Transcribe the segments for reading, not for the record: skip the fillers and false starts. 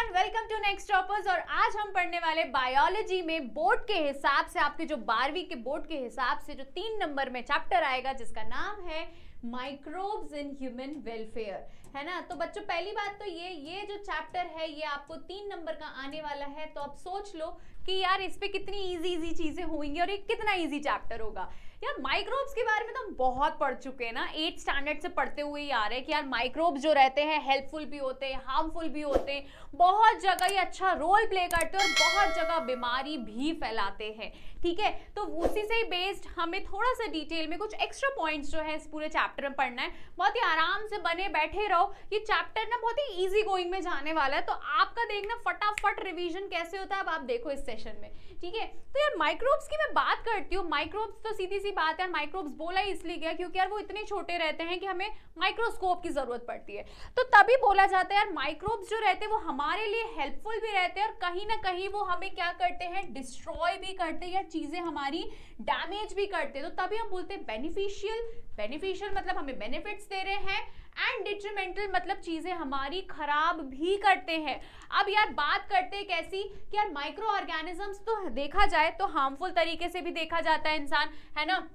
Everyone, welcome to Next Toppers. और आज हम पढ़ने वाले बायोलॉजी में बोर्ड के हिसाब से, आपके जो 12वीं के बोर्ड के हिसाब से जो 3 नंबर में चैप्टर आएगा जिसका नाम है माइक्रोब्स इन ह्यूमन वेलफेयर, है ना। तो बच्चों पहली बात तो ये जो चैप्टर है ये आपको 3 नंबर का आने वाला है। तो अब सोच लो कि यार इस पे कितनी इजी चीजें होंगी और ये कितना इजी चैप्टर होगा। यार माइक्रोब्स के बारे में तो हम बहुत पढ़ चुके हैं ना, 8th स्टैंडर्ड से पढ़ते हुए ही आ रहे हैं कि यार माइक्रोब्स जो रहते हैं हेल्पफुल भी होते हैं, हार्मफुल भी होते हैं, बहुत जगह ये अच्छा रोल प्ले करते हैं और बहुत जगह बीमारी भी फैलाते हैं। ठीक है, तो उसी से ही बेस्ड हमें थोड़ा सा डिटेल में कुछ एक्स्ट्रा पॉइंट्स जो है इस पूरे चैप्टर में पढ़ना है। बहुत ही आराम से बने बैठे रहो, ये चैप्टर ना बहुत ही इजी गोइंग में जाने वाला है। तो आपका देखना फटाफट रिवीजन कैसे होता है अब आप देखो इस सेशन में। ठीक है, तो यार माइक्रोब्स की मैं बात करती हूँ। माइक्रोब्स तो सीधी सी बात है, माइक्रोब्स बोला ही इसलिए गया क्योंकि यार वो इतने छोटे रहते हैं कि हमें माइक्रोस्कोप की जरूरत पड़ती है। तो तभी बोला जाता है यार माइक्रोब्स जो रहते हैं वो हमारे लिए हेल्पफुल भी रहते हैं और कहीं ना कहीं वो हमें क्या करते हैं, डिस्ट्रॉय भी करते हैं या चीजें हमारी डैमेज भी करते हैं। तो तभी हम बोलते हैं बेनिफिशियल मतलब हमें बेनिफिट्स दे रहे हैं, एंड डिट्रीमेंटल मतलब चीजें हमारी खराब भी करते हैं। अब यार बात करते हैं कैसी कि यार माइक्रो ऑर्गेनिजम्स तो देखा जाए तो हार्मफुल तरीके से भी देखा जाता है इंसान, है ना।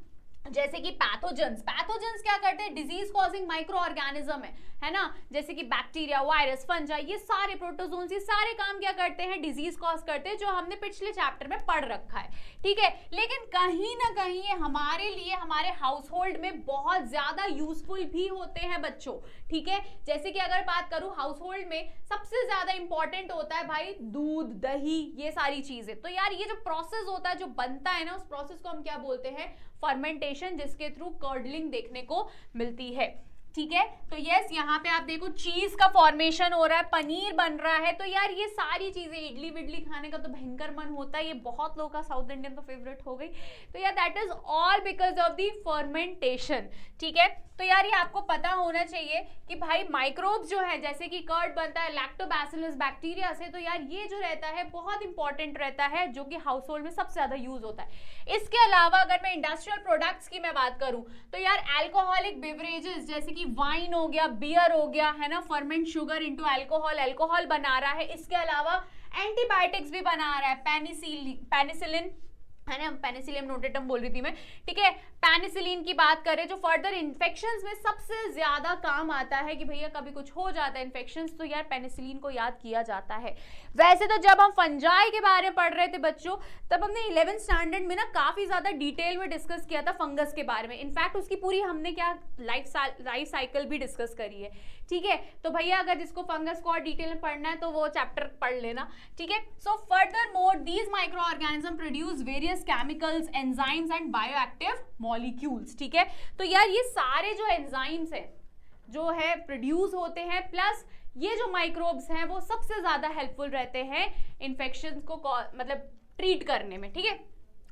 जैसे कि पैथोजेंस क्या करते हैं, डिजीज कॉजिंग माइक्रो ऑर्गेनिज्म है ना। जैसे कि बैक्टीरिया, वायरस, फंजाई, ये सारे प्रोटोजोन्स, ये सारे काम क्या करते हैं, डिजीज कॉज करते हैं, जो हमने पिछले चैप्टर में पढ़ रखा है। ठीक है, लेकिन कहीं ना कहीं ये हमारे लिए, हमारे हाउस होल्ड में बहुत ज्यादा यूजफुल भी होते हैं बच्चों। ठीक है, जैसे कि अगर बात करूं हाउस होल्ड में सबसे ज्यादा इंपॉर्टेंट होता है भाई दूध, दही, ये सारी चीजें। तो यार ये जो प्रोसेस होता है, जो बनता है ना, उस प्रोसेस को हम क्या बोलते हैं, फर्मेंटेशन, जिसके थ्रू कर्डलिंग देखने को मिलती है। ठीक है, तो यस यहाँ पे आप देखो चीज का फॉर्मेशन हो रहा है, पनीर बन रहा है। तो यार ये सारी चीजें, इडली विडली खाने का तो भयंकर मन होता है, ये बहुत लोगों का साउथ इंडियन तो फेवरेट हो गई। तो यार that is all because of the fermentation. ठीक है, तो यार ये आपको पता होना चाहिए कि भाई माइक्रोब्स जो है, जैसे कि कर्ड बनता है लैक्टोबैसिलस बैक्टीरिया से, तो यार ये जो रहता है बहुत इंपॉर्टेंट रहता है, जो कि हाउस होल्ड में सबसे ज्यादा यूज होता है। इसके अलावा अगर मैं इंडस्ट्रियल प्रोडक्ट्स की मैं बात करूं तो यार अल्कोहलिक बेवरेजेस जैसे कि वाइन हो गया, बियर हो गया, है ना, फर्मेंट शुगर इनटू अल्कोहल बना रहा है। इसके अलावा एंटीबायोटिक्स भी बना रहा है, पेनिसिलिन, है ना, पेनिसिलियम नोटेटम बोल रही थी मैं। ठीक है, पेनिसिलिन की बात करें जो फर्दर इन्फेक्शंस में सबसे ज्यादा काम आता है कि भैया कभी कुछ हो जाता है इन्फेक्शंस, तो यार पेनिसिलिन को याद किया जाता है। वैसे तो जब हम फंजाई के बारे में पढ़ रहे थे बच्चों, तब हमने 11th स्टैंडर्ड में ना काफी ज्यादा डिटेल में डिस्कस किया था फंगस के बारे में। इनफैक्ट उसकी पूरी हमने क्या लाइफ साइकिल भी डिस्कस करी है। ठीक है, तो भैया अगर जिसको फंगस को और डिटेल में पढ़ना है तो वो चैप्टर पढ़ लेना। ठीक है, so further more these micro organism produce various chemicals, enzymes and bioactive molecules. ठीक है, तो यार ये सारे जो एंजाइम्स हैं जो है प्रोड्यूस होते हैं, प्लस ये जो माइक्रोब्स हैं वो सबसे ज्यादा हेल्पफुल रहते हैं इन्फेक्शन को मतलब ट्रीट करने में। ठीक है,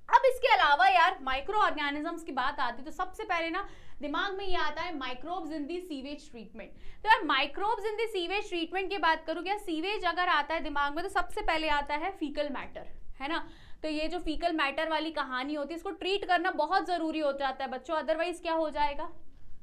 अब इसके अलावा यार माइक्रो ऑर्गेनिजम्स की बात आती है तो सबसे पहले ना दिमाग में ये आता है microbes in the sewage treatment. तो यार microbes in the sewage treatment की बात करूँ, क्या सीवेज अगर आता है दिमाग में तो सबसे पहले आता है फीकल मैटर, है ना। तो ये जो फीकल मैटर वाली कहानी होती है, इसको ट्रीट करना बहुत जरूरी हो जाता है बच्चों, अदरवाइज क्या हो जाएगा,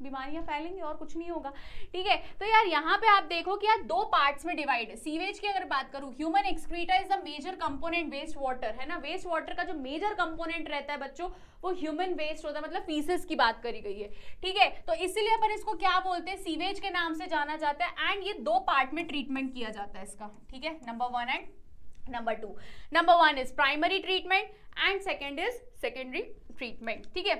बीमारियां फैलेंगी और कुछ नहीं होगा। ठीक है, तो यार यहाँ पे आप देखो कि यार 2 पार्ट्स में डिवाइड है। सीवेज की अगर बात करूं, human excreta is the major component waste water, है ना। वेस्ट वाटर का जो मेजर कंपोनेंट रहता है बच्चों वो ह्यूमन वेस्ट होता है, मतलब फीसेस की बात करी गई है। ठीक है, तो इसीलिए अपन इसको क्या बोलते हैं, सीवेज के नाम से जाना जाता है। एंड ये 2 पार्ट में ट्रीटमेंट किया जाता है इसका। ठीक है, number 1 and number 2। Number 1 is primary treatment and second is secondary treatment. ठीक है,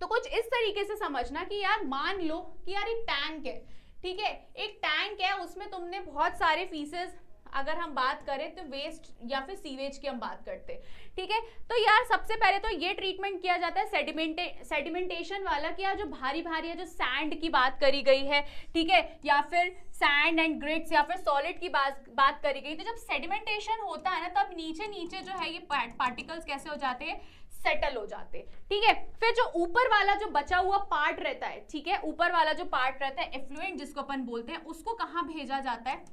तो कुछ इस तरीके से समझना कि यार मान लो कि यार एक टैंक है। ठीक है, एक टैंक है, उसमें तुमने बहुत सारे फीसेस, अगर हम बात करें तो वेस्ट या फिर सीवेज की हम बात करते हैं। ठीक है, तो यार सबसे पहले तो ये ट्रीटमेंट किया जाता है सेडिमेंटेशन वाला, कि यार जो भारी है, जो सैंड की बात करी गई है, ठीक है, या फिर सैंड एंड ग्रिट्स या फिर सॉलिड की बात करी गई। तो जब सेडिमेंटेशन होता है ना, तब नीचे जो है ये पार्टिकल्स कैसे हो जाते हैं, सेटल हो जाते। ठीक है, फिर जो ऊपर वाला जो बचा हुआ पार्ट रहता है, ठीक है, ऊपर वाला जो पार्ट रहता है एफ्लुएंट जिसको अपन बोलते हैं, उसको कहाँ भेजा जाता है।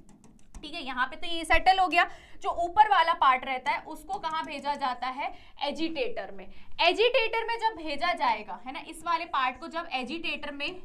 ठीक है, यहाँ पे तो ये सेटल हो गया। जो ऊपर वाला पार्ट रहता है उसको कहाँ भेजा जाता है, एजिटेटर में। एजिटेटर में जब भेजा जाएगा, है ना, इस वाले पार्ट को जब एजिटेटर में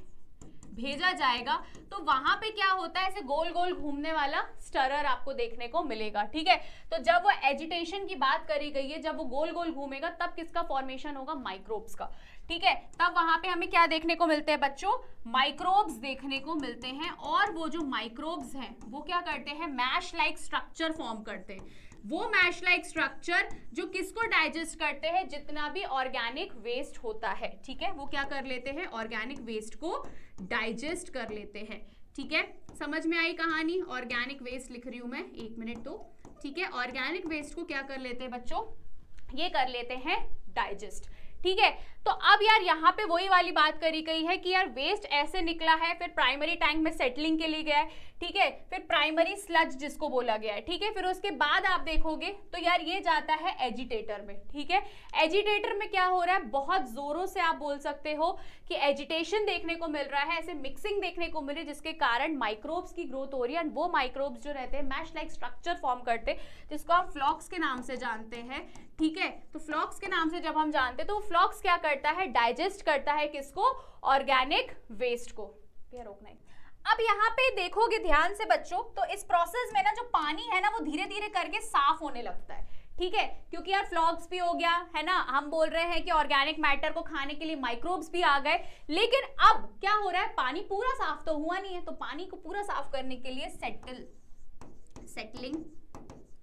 भेजा जाएगा तो वहां पे क्या होता है, ऐसे गोल गोल घूमने वाला स्टरर आपको देखने को मिलेगा। ठीक है, तो जब वो एजिटेशन की बात करी गई है, जब वो गोल गोल घूमेगा तब किसका फॉर्मेशन होगा, माइक्रोब्स का। ठीक है, तब वहां पे हमें क्या देखने को मिलते हैं बच्चों, माइक्रोब्स देखने को मिलते हैं। और वो जो माइक्रोब्स हैं वो क्या करते हैं, मैश लाइक स्ट्रक्चर फॉर्म करते हैं। वो मैश लाइक स्ट्रक्चर जो किसको डाइजेस्ट करते हैं, जितना भी ऑर्गेनिक वेस्ट होता है। ठीक है, वो क्या कर लेते हैं, ऑर्गेनिक वेस्ट को डाइजेस्ट कर लेते हैं। ठीक है, समझ में आई कहानी। ऑर्गेनिक वेस्ट लिख रही हूं मैं, 1 मिनट तो। ठीक है, ऑर्गेनिक वेस्ट को क्या कर लेते हैं बच्चों, ये कर लेते हैं डाइजेस्ट। ठीक है, तो अब यार यहाँ पे वही वाली बात करी गई है कि यार वेस्ट ऐसे निकला है, फिर प्राइमरी टैंक में सेटलिंग के लिए गया है। ठीक है, फिर प्राइमरी स्लज जिसको बोला गया है। ठीक है, फिर उसके बाद आप देखोगे तो यार ये जाता है एजिटेटर में। ठीक है, एजिटेटर में क्या हो रहा है, बहुत जोरों से आप बोल सकते हो कि एजिटेशन देखने को मिल रहा है, ऐसे मिक्सिंग देखने को मिल रही है, जिसके कारण माइक्रोब्स की ग्रोथ हो रही है। वो माइक्रोब्स जो रहते हैं मैश लाइक स्ट्रक्चर फॉर्म करते हैं, जिसको हम फ्लॉक्स के नाम से जानते हैं। ठीक है, तो फ्लॉक्स के नाम से जब हम जानते हैं तो फ्लॉक्स क्या करता है, डाइजेस्ट करता है किसको, ऑर्गेनिक वेस्ट को। रोकना है। अब यहाँ पे देखोगे ध्यान से बच्चों, तो इस प्रोसेस में ना जो पानी है ना वो धीरे धीरे करके साफ होने लगता है। ठीक है, क्योंकि यार फ्लॉक्स भी हो गया है ना, हम बोल रहे हैं कि ऑर्गेनिक मैटर को खाने के लिए माइक्रोब्स भी आ गए। लेकिन अब क्या हो रहा है, पानी पूरा साफ तो हुआ नहीं है, तो पानी को पूरा साफ करने के लिए सेटलिंग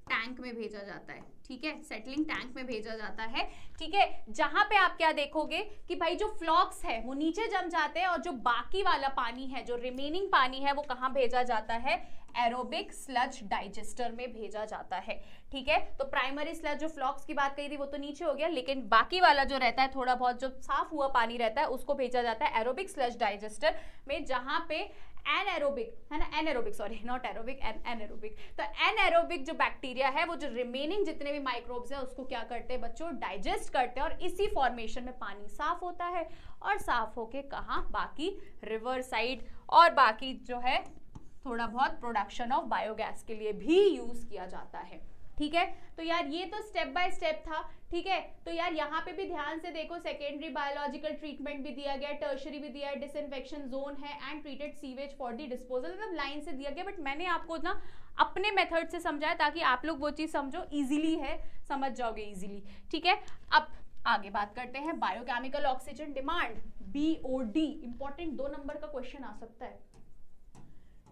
टैंक में भेजा जाता है। ठीक है, सेटलिंग टैंक में भेजा जाता है। ठीक है, जहां पे आप क्या देखोगे कि भाई जो फ्लॉक्स है वो नीचे जम जाते हैं, और जो बाकी वाला पानी है, जो रिमेनिंग पानी है, वो कहां भेजा जाता है, एरोबिक स्लज डाइजेस्टर में भेजा जाता है। ठीक है, तो प्राइमरी स्लज जो फ्लॉक्स की बात कही थी वो तो नीचे हो गया, लेकिन बाकी वाला जो रहता है, थोड़ा बहुत जो साफ हुआ पानी रहता है, उसको भेजा जाता है एरोबिक स्लज डाइजेस्टर में, जहां पे एनएरोबिक है ना, anaerobic sorry not aerobic, anaerobic. तो एनएरोबिक जो बैक्टीरिया है, वो जो रिमेनिंग जितने भी माइक्रोब्स है उसको क्या करते हैं बच्चों, डाइजेस्ट करते हैं, और इसी फॉर्मेशन में पानी साफ होता है। और साफ होके कहाँ, बाकी रिवर साइड और बाकी जो है थोड़ा बहुत प्रोडक्शन ऑफ बायोगैस के लिए भी यूज किया जाता है। ठीक है, तो यार ये तो स्टेप बाय स्टेप था। ठीक है, तो यार यहाँ पे भी ध्यान से देखो, सेकेंडरी बायोलॉजिकल ट्रीटमेंट भी दिया गया, टर्शरी भी दिया है, डिसइंफेक्शन जोन है, and treated sewage for the disposal, मतलब लाइन से दिया गया। बट मैंने आपको ना अपने मेथड से समझाया ताकि आप लोग वो चीज समझो, इजीली है, समझ जाओगे इजीली। ठीक है, अब आगे बात करते हैं biochemical oxygen demand, BOD। Important 2 number का क्वेश्चन आ सकता है।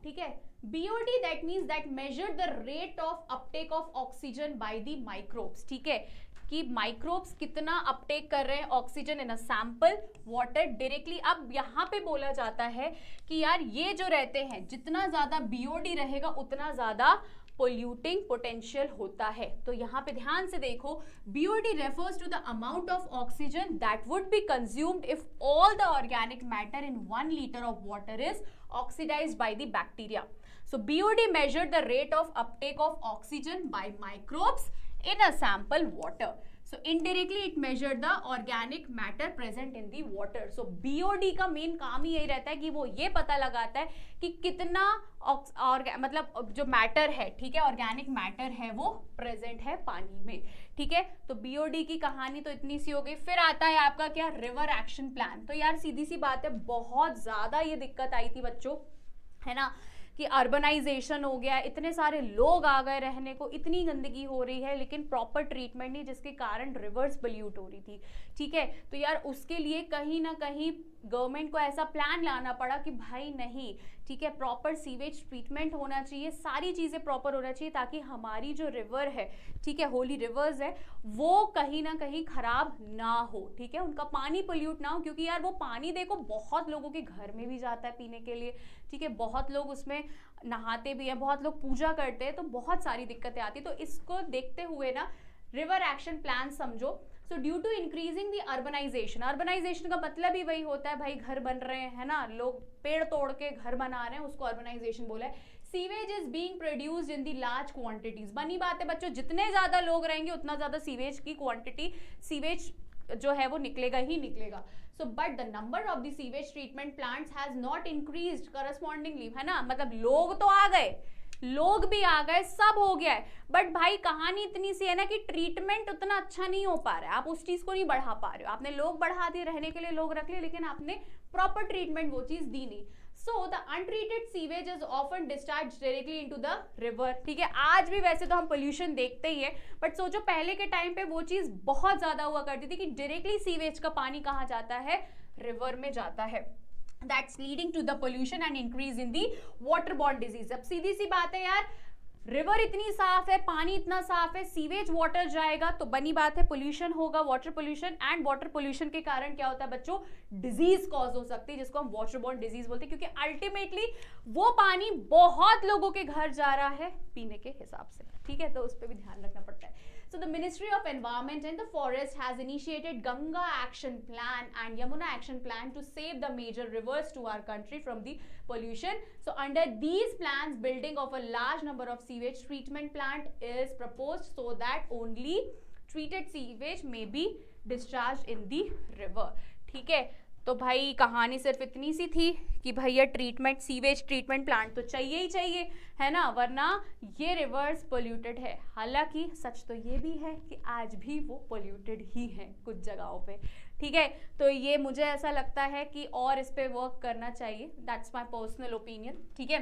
ठीक है, BOD that means that measure the rate of uptake of oxygen by the microbes। ठीक है, कि माइक्रोब्स कितना अपटेक कर रहे हैं oxygen in a sample water directly. अब यहाँ पे बोला जाता है कि यार ये जो रहते हैं, जितना ज्यादा BOD रहेगा उतना ज्यादा पोल्यूटिंग पोटेंशियल होता है। तो यहाँ पे ध्यान से देखो, BOD refers to the amount of oxygen that would be consumed if all the organic matter in 1 liter of water is oxidized by the bacteria. So BOD measured the rate of uptake of oxygen by microbes in a sample water. So indirectly it measured the organic matter present in the water. So BOD का main काम ही यही रहता है कि वो ये पता लगाता है कि कितना मतलब जो मैटर है, ठीक है, ऑर्गेनिक मैटर है, वो प्रेजेंट है पानी में। ठीक है, तो BOD की कहानी तो इतनी सी हो गई। फिर आता है आपका क्या, रिवर एक्शन प्लान। तो यार सीधी सी बात है, बहुत ज्यादा ये दिक्कत आई थी बच्चों, है ना, कि अर्बनाइजेशन हो गया, इतने सारे लोग आ गए रहने को, इतनी गंदगी हो रही है, लेकिन प्रॉपर ट्रीटमेंट नहीं, जिसके कारण रिवर्स पोल्यूट हो रही थी। ठीक है, तो यार उसके लिए कहीं ना कहीं गवर्नमेंट को ऐसा प्लान लाना पड़ा कि भाई नहीं, ठीक है, प्रॉपर सीवेज ट्रीटमेंट होना चाहिए, सारी चीज़ें प्रॉपर होना चाहिए, ताकि हमारी जो रिवर है, ठीक है, होली रिवर्स है, वो कहीं ना कहीं खराब ना हो। ठीक है, उनका पानी पोल्यूट ना हो, क्योंकि यार वो पानी देखो बहुत लोगों के घर में भी जाता है पीने के लिए। ठीक है, बहुत लोग उसमें नहाते भी हैं, बहुत लोग पूजा करते हैं, तो बहुत सारी दिक्कतें आती। तो इसको देखते हुए ना रिवर एक्शन प्लान समझो। So due to increasing the urbanization, urbanization का मतलब ही वही होता है भाई, घर बन रहे हैं ना, लोग पेड़ तोड़ के घर बना रहे हैं, उसको अर्बनाइजेशन बोला है। Sewage is being produced in the large quantities. बनी बात है बच्चों, जितने ज्यादा लोग रहेंगे उतना ज्यादा सीवेज की क्वांटिटी, सीवेज जो है वो निकलेगा ही निकलेगा। So but the number of the sewage treatment plants has not increased correspondingly, है ना, मतलब लोग तो आ गए, लोग भी आ गए, सब हो गया है, बट भाई कहानी इतनी सी है ना कि ट्रीटमेंट उतना अच्छा नहीं हो पा रहा है, आप उस चीज को नहीं बढ़ा पा रहे हो। आपने लोग बढ़ा दिए, रहने के लिए लोग रख लिए, लेकिन आपने प्रॉपर ट्रीटमेंट वो चीज दी नहीं। So the untreated sewage is often discharged directly into the river. ठीक है, आज भी वैसे तो हम पोल्यूशन देखते ही है, बट सोचो पहले के टाइम पे वो चीज बहुत ज्यादा हुआ करती थी कि डायरेक्टली सीवेज का पानी कहाँ जाता है, रिवर में जाता है. That's leading to the pollution and increase in the waterborne disease. अब सीधी सी बात है यार, रिवर इतनी साफ है, पानी इतना साफ है, सीवेज वाटर जाएगा तो बनी बात है पोल्यूशन होगा, water pollution. And water pollution के कारण क्या होता है बच्चों, डिजीज कॉज हो सकती है, जिसको हम वाटरबॉर्न डिजीज बोलते हैं, क्योंकि अल्टीमेटली वो पानी बहुत लोगों के घर जा रहा है पीने के हिसाब से. ठीक है, तो उस पर भी ध्यान रखना पड़ता है. So the Ministry of Environment and the Forest has initiated Ganga Action Plan and Yamuna Action Plan to save the major rivers to our country from the pollution. So under these plans, building of a large number of sewage treatment plant is proposed so that only treated sewage may be discharged in the river. ठीक है, तो भाई कहानी सिर्फ इतनी सी थी कि भैया ट्रीटमेंट, सीवेज ट्रीटमेंट प्लांट तो चाहिए ही चाहिए, है ना, वरना ये रिवर्स पोल्यूटेड है. हालांकि सच तो ये भी है कि आज भी वो पोल्यूटेड ही है कुछ जगहों पे. ठीक है, तो ये मुझे ऐसा लगता है कि और इस पे वर्क करना चाहिए. That's my personal opinion. ठीक है,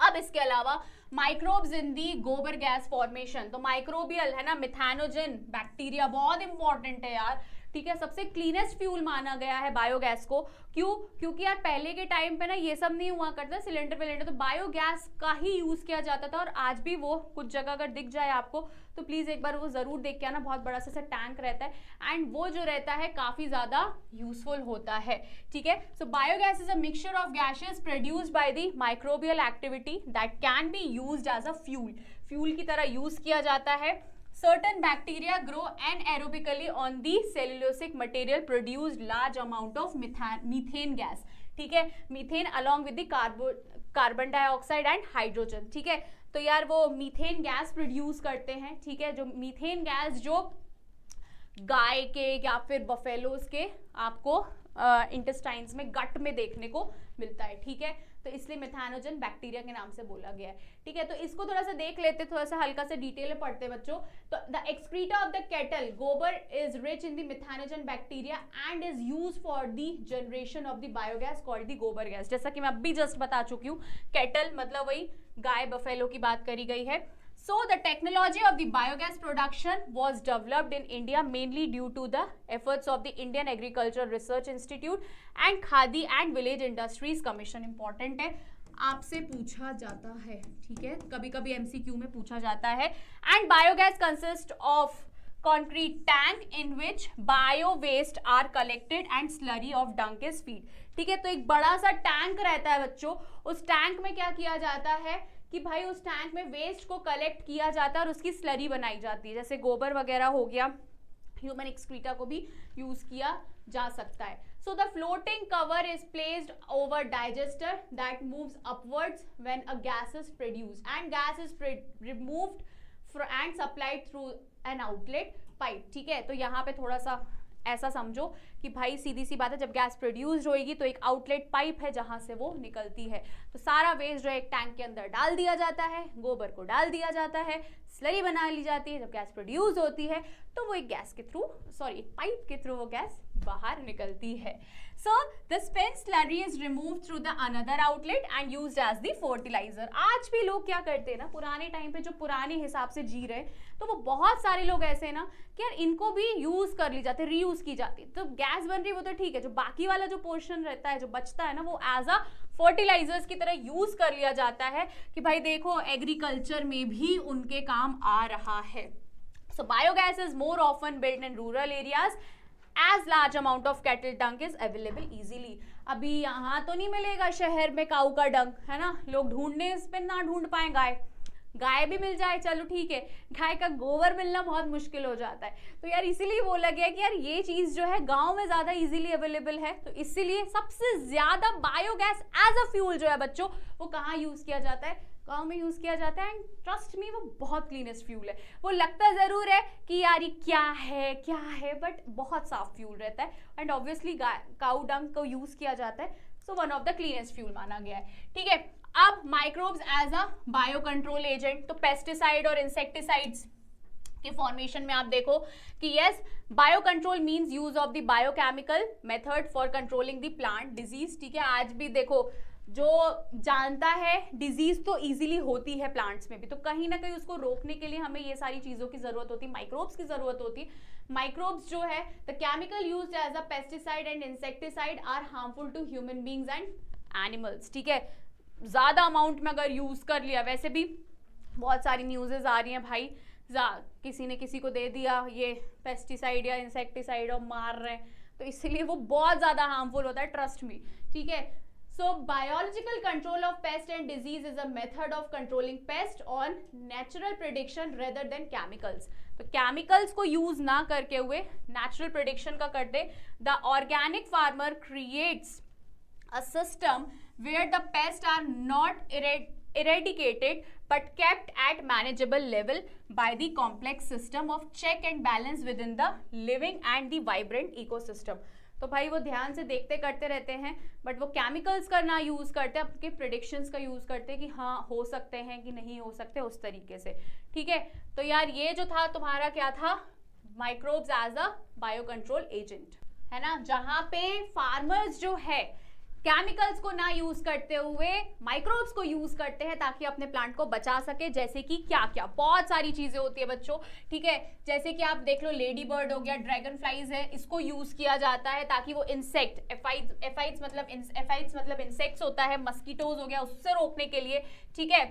अब इसके अलावा माइक्रोब्स इन दी गोबर गैस फॉर्मेशन. तो माइक्रोबियल है ना, मिथेनोजन बैक्टीरिया बहुत इंपॉर्टेंट है यार. ठीक है, सबसे क्लीनेस्ट फ्यूल माना गया है बायोगैस को. क्यों? क्योंकि यार पहले के टाइम पे ना ये सब नहीं हुआ करता, सिलेंडर विलेंडर, तो बायोगैस का ही यूज किया जाता था. और आज भी वो कुछ जगह अगर दिख जाए आपको तो प्लीज एक बार वो जरूर देख के आना. बहुत बड़ा सा टैंक रहता है एंड वो जो रहता है काफी ज्यादा यूजफुल होता है. ठीक है, so biogas is a mixture of gases produced by the microbial activity that can be used as a fuel. Fuel की तरह यूज किया जाता है. Certain bacteria grow anaerobically on the cellulosic material, produce large amount of methane gas. ठीक है, methane along with the carbon dioxide and hydrogen. ठीक है, तो यार वो मीथेन गैस प्रोड्यूस करते हैं. ठीक है, जो मीथेन गैस जो गाय के या फिर बफेलोज के आपको इंटेस्टाइन्स में, गट में देखने को मिलता है. ठीक है, तो इसलिए मिथेनोजन बैक्टीरिया के नाम से बोला गया है. ठीक है, तो इसको थोड़ा सा देख लेते, थोड़ा सा हल्का सा डिटेल में पढ़ते बच्चों. तो the excreta of the cattle gobar is rich in the methanogen bacteria and is used for the generation of the biogas called the gobar gas. जैसा कि मैं अभी जस्ट बता चुकी हूँ, कैटल मतलब वही गाय बफेलो की बात करी गई है. So the technology of the biogas production was developed in India mainly due to the efforts of the Indian Agriculture Research Institute and Khadi and Village Industries Commission. Important है, आपसे पूछा जाता है. ठीक है, कभी कभी MCQ में पूछा जाता है. And biogas consists of concrete tank in which bio waste are collected and slurry of dung is feed. ठीक है, तो एक बड़ा सा टैंक रहता है बच्चों. उस टैंक में क्या किया जाता है कि भाई उस टैंक में वेस्ट को कलेक्ट किया जाता है और उसकी स्लरी बनाई जाती है. जैसे गोबर वगैरह हो गया, ह्यूमन एक्सक्रीटा को भी यूज किया जा सकता है. So the floating cover is placed over digester that moves upwards when a gas is produced and gas is removed and supplied through an outlet pipe. ठीक है, तो यहाँ पे थोड़ा सा ऐसा समझो कि भाई सीधी सी बात है, जब गैस प्रोड्यूस्ड होएगी तो एक आउटलेट पाइप है जहां से वो निकलती है. तो सारा वेस्ट जो है एक टैंक के अंदर डाल दिया जाता है, गोबर को डाल दिया जाता है, स्लरी बना ली जाती है. जब गैस प्रोड्यूस होती है तो वो एक गैस के थ्रू, सॉरी एक पाइप के थ्रू वो गैस बाहर निकलती है. So the spent slurry is removed through the another outlet and used as the fertilizer. आज भी लोग क्या करते हैं ना, पुराने टाइम पे जो पुराने हिसाब से जी रहे, तो वो बहुत सारे लोग ऐसे हैं ना कि यार इनको भी यूज कर ली जाती है, रीयूज की जाती है. तो गैस बन रही वो तो ठीक है, जो बाकी वाला जो पोर्शन रहता है, जो बचता है ना, वो एज अ फर्टिलाइजर्स की तरह यूज कर लिया जाता है कि भाई देखो एग्रीकल्चर में भी उनके काम आ रहा है. So biogas is more often built in rural areas as large amount of cattle dung is available easily. अभी यहाँ तो नहीं मिलेगा शहर में काऊ का डंग, है ना, लोग ढूंढने इस पे ना ढूंढ पाए. गाय भी मिल जाए चलो ठीक है, गाय का गोबर मिलना बहुत मुश्किल हो जाता है. तो यार इसीलिए बोला गया कि यार ये चीज जो है गांव में ज्यादा इजीली अवेलेबल है. तो इसीलिए सबसे ज्यादा बायोगैस एज अ फ्यूल जो है बच्चों वो कहाँ यूज किया जाता है, गांव में यूज किया जाता है. एंड ट्रस्ट मी वो बहुत क्लीनेस्ट फ्यूल है. वो लगता जरूर है कि यार ये क्या है, बट बहुत साफ फ्यूल रहता है. एंड ऑब्वियसली काऊ डंग को यूज किया जाता है, so one of the cleanest fuel माना गया है. ठीक है, अब microbes as a bio control agent. तो पेस्टिसाइड और इंसेक्टिसाइड्स के फॉर्मेशन में आप देखो कि yes, bio control means use of the biochemical method for controlling the plant disease. ठीक है, आज भी देखो जो जानता है डिजीज तो इजीली होती है प्लांट्स में भी, तो कहीं ना कहीं उसको रोकने के लिए हमें ये सारी चीजों की जरूरत होती है, माइक्रोब्स की जरूरत होती है। माइक्रोब्स जो है the chemical used as a pesticide and insecticide are harmful to human beings and animals. ठीक है, ज्यादा अमाउंट में अगर यूज कर लिया, वैसे भी बहुत सारी न्यूज़ेस आ रही हैं भाई, किसी ने किसी को दे दिया ये पेस्टिसाइड या इंसेक्टिसाइड और मार रहे हैं, तो इसलिए वो बहुत ज्यादा हार्मफुल होता है, ट्रस्ट मी। ठीक है, so biological control of paste and disease is a method of controlling paste on natural prediction rather than chemicals. तो केमिकल्स को यूज ना करके हुए नेचुरल प्रिडिक्शन का करते। The organic farmer creates a system where the pests are not eradicated but kept at manageable level by the complex system of check and balance within the living and the vibrant ecosystem। तो भाई वो ध्यान से देखते करते रहते हैं, but वो केमिकल्स का ना यूज करते, आपके प्रिडिक्शंस का यूज करते हैं कि हाँ हो सकते हैं कि नहीं हो सकते, उस तरीके से। ठीक है, तो यार ये जो था तुम्हारा क्या था, microbes as a bio control agent, है ना, जहां पे फार्मर्स जो है केमिकल्स को ना यूज करते हुए माइक्रोब्स को यूज करते हैं ताकि अपने प्लांट को बचा सके। जैसे कि क्या क्या बहुत सारी चीजें होती है बच्चों। ठीक है, जैसे कि आप देख लो लेडी बर्ड हो गया, ड्रैगन फ्लाइज है, इसको यूज किया जाता है ताकि वो इंसेक्ट, एफाइड्स मतलब इंसेक्ट्स होता है, मस्कीटोज हो गया, उससे रोकने के लिए। ठीक है,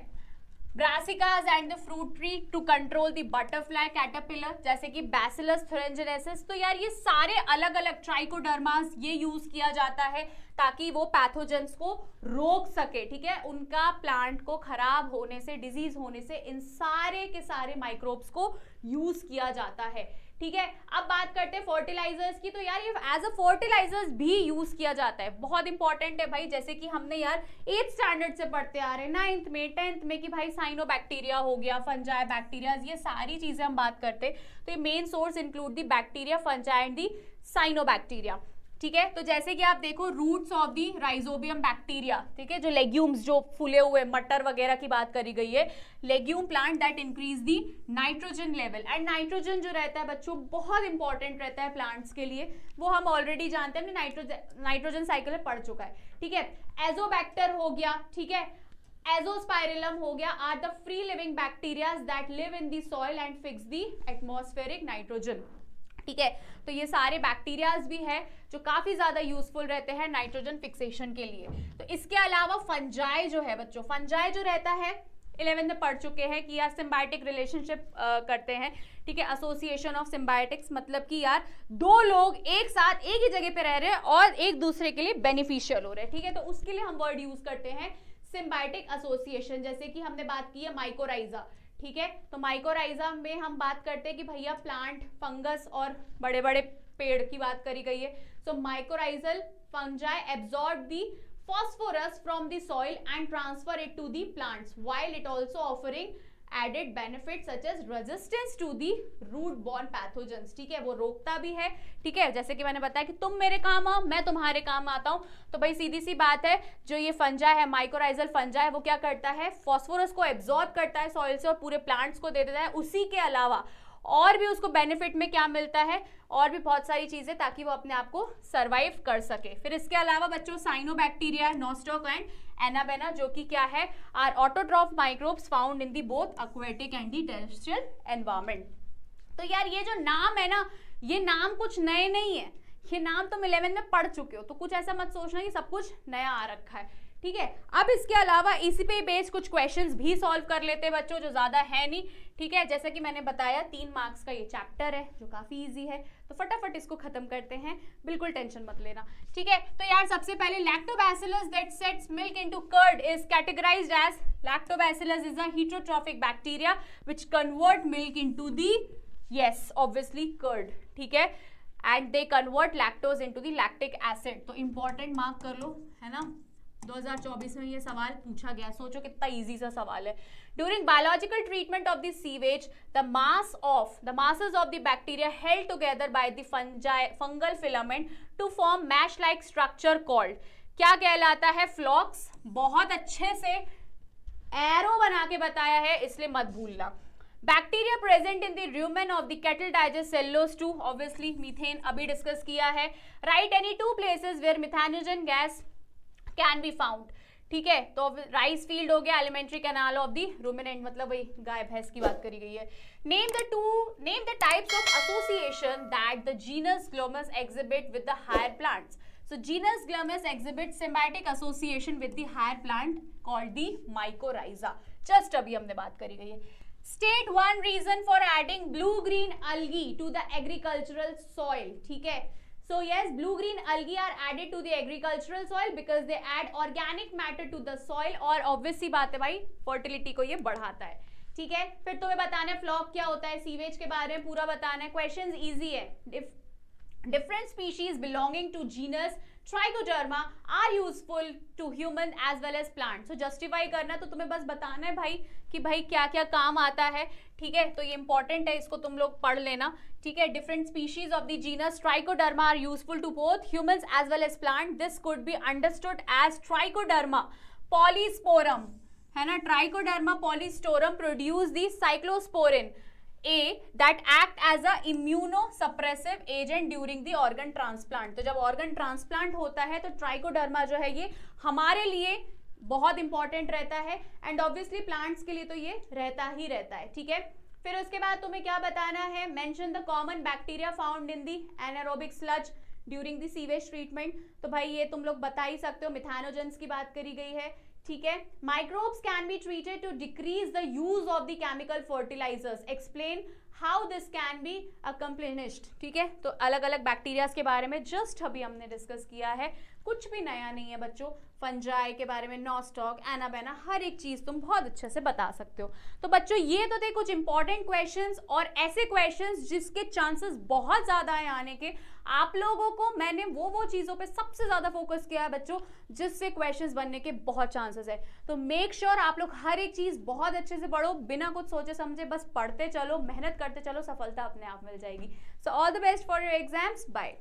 brassicas and the fruit tree to control the butterfly caterpillar, जैसे कि बैसिलस थुरिंजिनेसिस। तो यार ये सारे अलग अलग ट्राइकोडर्मास ये यूज किया जाता है ताकि वो पैथोजेंस को रोक सके। ठीक है, उनका प्लांट को खराब होने से, डिजीज होने से, इन सारे के सारे माइक्रोब्स को यूज किया जाता है। ठीक है, अब बात करते हैं फर्टिलाइजर्स की। तो यार ये एज अ फर्टिलाइजर्स भी यूज किया जाता है, बहुत इंपॉर्टेंट है भाई। जैसे कि हमने यार 8th स्टैंडर्ड से पढ़ते आ रहे हैं, 9th में, 10th में, कि भाई साइनोबैक्टीरिया हो गया, फंजाई, बैक्टीरिया, ये सारी चीजें हम बात करते हैं। तो ये main source include the bacteria, fungi and the cyanobacteria. ठीक है, तो जैसे कि आप देखो roots of the rhizobium bacteria, ठीक है, जो लेग्यूम्स, जो फूले हुए मटर वगैरह की बात करी गई है, legume plant that increase the nitrogen level. And nitrogen जो रहता है बच्चों बहुत इंपॉर्टेंट रहता है प्लांट्स के लिए, वो हम ऑलरेडी जानते हैं, हमने नाइट्रोजन साइकिल में पढ़ चुका है। ठीक है, एजोबैक्टर हो गया, ठीक है, एजोस्पाइरिलम हो गया, are the free living bacterias that live in the soil and fix the atmospheric nitrogen. ठीक है, तो ये सारे बैक्टीरियाज भी है जो काफी ज्यादा यूजफुल रहते हैं नाइट्रोजन फिक्सेशन के लिए। तो इसके अलावा फंजाई जो है बच्चों, फंजाई जो रहता है 11th में पढ़ चुके हैं कि यार सिम्बायोटिक रिलेशनशिप करते हैं। ठीक है, एसोसिएशन ऑफ सिम्बायोटिक्स, मतलब कि यार दो लोग एक साथ एक ही जगह पे रह रहे हैं और एक दूसरे के लिए बेनिफिशियल हो रहे हैं। ठीक है, तो उसके लिए हम वर्ड यूज करते हैं सिम्बायोटिक एसोसिएशन, जैसे कि हमने बात की है माइकोराइजा। ठीक है, तो माइकोराइजा में हम बात करते हैं कि भैया प्लांट, फंगस और बड़े बड़े पेड़ की बात करी गई है। So mycorrhizal fungi absorb the phosphorus from the soil and transfer it to the plants, while it also offering added benefits such as resistance to the root borne pathogens। ठीक है, वो रोकता भी है। ठीक है, जैसे कि मैंने बताया कि तुम मेरे काम आओ, मैं तुम्हारे काम आता हूं। तो भाई सीधी सी बात है, जो ये फंजा है, माइकोराइजल फंजा है, वो क्या करता है, फॉस्फोरस को एब्जॉर्ब करता है सॉइल से और पूरे प्लांट्स को दे देता है। उसी के अलावा और भी उसको बेनिफिट में क्या मिलता है, और भी बहुत सारी चीजें, ताकि वो अपने आप को सरवाइव कर सके। फिर इसके अलावा बच्चों साइनोबैक्टीरिया, नोस्टॉक एंड एनाबेना, जो कि क्या है, are autotroph microbes found in the both aquatic and the terrestrial environment. तो यार ये जो नाम है ना, ये नाम कुछ नए नहीं है, ये नाम तुम 11th में पढ़ चुके हो, तो कुछ ऐसा मत सोचना कि सब कुछ नया आ रखा है। ठीक है, अब इसके अलावा इसी पे बेस्ड कुछ क्वेश्चंस भी सॉल्व कर लेते हैं बच्चों, जो ज्यादा है नहीं। ठीक है, जैसा कि मैंने बताया 3 मार्क्स का ये चैप्टर है जो काफी इजी है, तो फटाफट इसको खत्म करते हैं, बिल्कुल टेंशन मत लेना। ठीक है, तो यार सबसे पहले lactobacillus that sets milk into curd is categorised as, lactobacillus is a heterotrophic bacteria which convert milk into the, yes obviously curd. ठीक है, and they convert lactose into the lactic acid. तो इंपॉर्टेंट मार्क कर लो, है ना, 2024 में ये सवाल पूछा गया, सोचो कितना इजी सा सवाल है। During biological treatment of the sewage, the masses of the bacteria held together by the fungal filament to form mesh like structure called, क्या कहलाता है, फ्लॉक्स। बहुत अच्छे से एरो बना के बताया है, इसलिए मत भूलना। Bacteria present in the rumen of the cattle digest cellulose 2, obviously methane अभी डिस्कस किया है। Right any 2 places where methanogen gas can be found. ठीक है। तो राइस फील्ड हो गया, alimentary canal of the ruminant, मतलब वही गाय भैंस की बात करी गई है। Name the types of association that the genus Glomus exhibit with the higher plants. So genus Glomus exhibits symbiotic association with the higher plant called the mycorrhiza. Just अभी हमने बात करी गई है। State one reason for adding blue-green algae to the agricultural soil. ठीक है। So yes, blue-green algae are added to the agricultural soil because they add organic matter to the soil और obvious सी बात है भाई, fertility को ये बढ़ाता है। ठीक है। फिर तुम्हें बताना है फ्लॉक क्या होता है, सीवेज के बारे में पूरा बताना है। क्वेश्चंस इजी है। Different species belonging to genus Trichoderma are useful to human as well as plants. So justify करना, तो तुम्हें बस बताना है भाई कि भाई क्या क्या काम आता है। ठीक है, तो ये इंपॉर्टेंट है, इसको तुम लोग पढ़ लेना। ठीक है। Different species of the genus Trichoderma are useful to both humans as well as plants. This could be understood as Trichoderma polysporum, है ना। Trichoderma polysporum produce the cyclosporin A that act as a immunosuppressive agent during the organ transplant. तो जब organ transplant होता है तो trichoderma जो है ये हमारे लिए बहुत इंपॉर्टेंट रहता है एंड ऑब्वियसली प्लांट्स के लिए तो ये रहता ही रहता है। ठीक है। फिर उसके बाद तुम्हें क्या बताना है, mention the common bacteria found in the anaerobic sludge during the sewage treatment. तो भाई ये तुम लोग बता ही सकते हो, मिथेनोजेंस की बात करी गई है। ठीक है। Microbes can be treated to decrease the use of the chemical fertilisers, explain how this can be accomplished. ठीक है। तो अलग अलग बैक्टीरियाज के बारे में जस्ट अभी हमने डिस्कस किया है, कुछ भी नया नहीं है बच्चों। फंजाई के बारे में, नॉस्टॉक, एनाबेना, हर एक चीज तुम बहुत अच्छे से बता सकते हो। तो बच्चों ये तो थे कुछ इंपॉर्टेंट क्वेश्चंस और ऐसे क्वेश्चंस जिसके चांसेस बहुत ज्यादा है आने के। आप लोगों को मैंने वो चीजों पे सबसे ज्यादा फोकस किया है बच्चों जिससे क्वेश्चंस बनने के बहुत चांसेस है। तो मेक श्योर आप लोग हर एक चीज बहुत अच्छे से पढ़ो, बिना कुछ सोचे समझे, बस पढ़ते चलो, मेहनत करते चलो, सफलता अपने आप मिल जाएगी। So all the best for your exams. Bye.